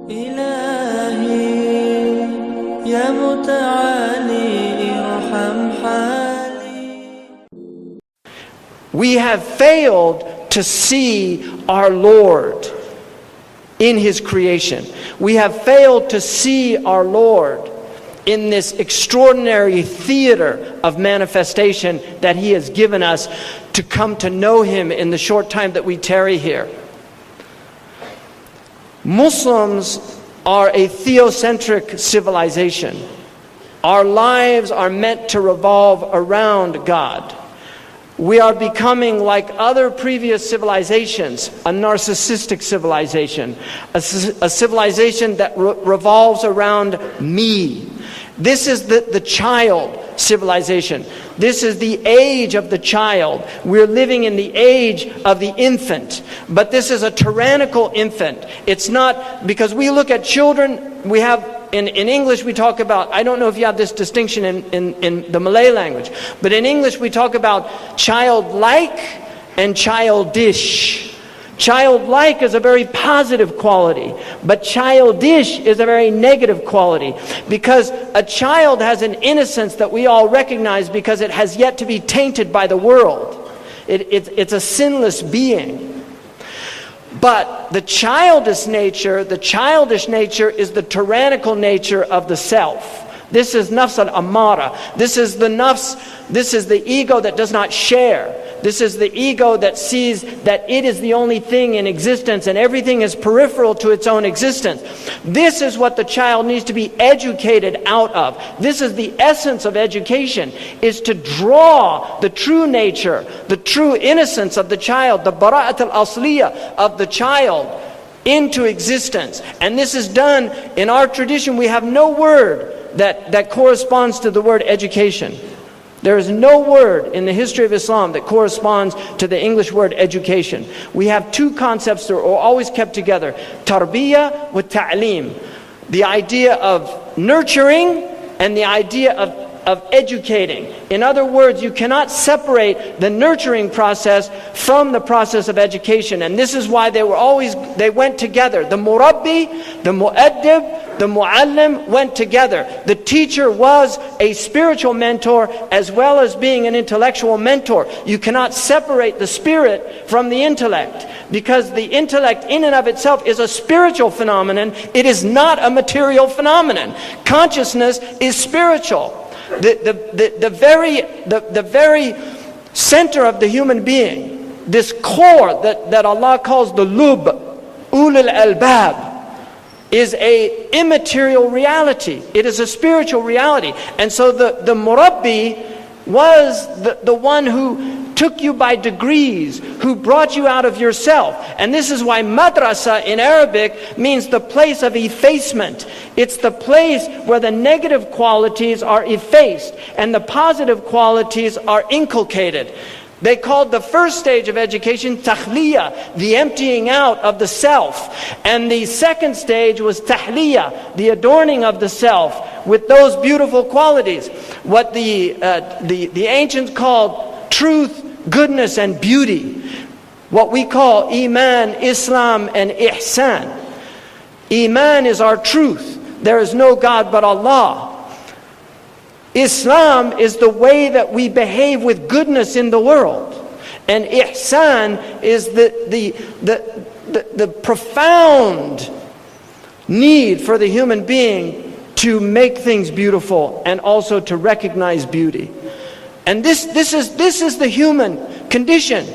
إلهي يا متعالي ارحم حالي. We have failed to see our Lord in His creation. We have failed to see our Lord in this extraordinary theater of manifestation that He has given us to come to know Him in the short time that we tarry here. Muslims are a theocentric civilization. Our lives are meant to revolve around God. We are becoming like other previous civilizations, a narcissistic civilization, a civilization that revolves around me. This is the child civilization. This is the age of the child. We're living in the age of the infant. But this is a tyrannical infant. It's not, because we look at children, we have, in English we talk about, I don't know if you have this distinction in the Malay language, but in English we talk about childlike and childish. Childlike is a very positive quality, but childish is a very negative quality, because a child has an innocence that we all recognize because it has yet to be tainted by the world. It's a sinless being. But the childish nature is the tyrannical nature of the self. This is nafs al-ammara. This is the nafs, this is the ego that does not share. This is the ego that sees that it is the only thing in existence and everything is peripheral to its own existence. This is what the child needs to be educated out of. This is the essence of education, is to draw the true nature, the true innocence of the child, the bara'at al-asliyah of the child into existence. And this is done in our tradition. We have no word that corresponds to the word education. There is no word in the history of Islam that corresponds to the English word education. We have two concepts that are always kept together: tarbiyah with ta'lim, the idea of nurturing and the idea of educating. In other words, you cannot separate the nurturing process from the process of education. And this is why they went together. The murabbi, the mu'addib, the mu'allim went together. The teacher was a spiritual mentor as well as being an intellectual mentor. You cannot separate the spirit from the intellect, because the intellect in and of itself is a spiritual phenomenon. It is not a material phenomenon. Consciousness is spiritual. The very center of the human being, this core that Allah calls the lub, ulul albab, is a immaterial reality. It is a spiritual reality. And so the murabbi was the one who took you by degrees, who brought you out of yourself. And this is why madrasa in Arabic means the place of effacement. It's the place where the negative qualities are effaced and the positive qualities are inculcated. They called the first stage of education takhliya, the emptying out of the self. And the second stage was tahliya, the adorning of the self with those beautiful qualities. What the ancients called truth, goodness, and beauty. What we call Iman, Islam, and Ihsan. Iman is our truth. There is no God but Allah. Islam is the way that we behave with goodness in the world. And Ihsan is the profound need for the human being to make things beautiful and also to recognize beauty. And this is the human condition.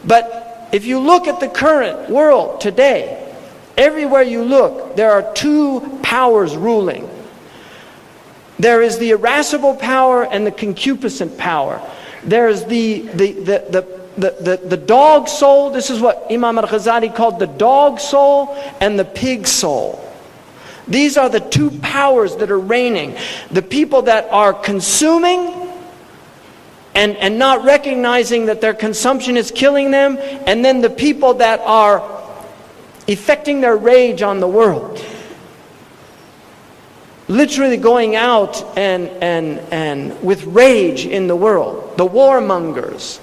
But if you look at the current world today, everywhere you look, there are two powers ruling. There is the irascible power and the concupiscent power. There is the dog soul. This is what Imam al-Ghazali called the dog soul and the pig soul. These are the two powers that are reigning. The people that are consuming and not recognizing that their consumption is killing them, and then the people that are effecting their rage on the world. Literally going out and with rage in the world. The warmongers.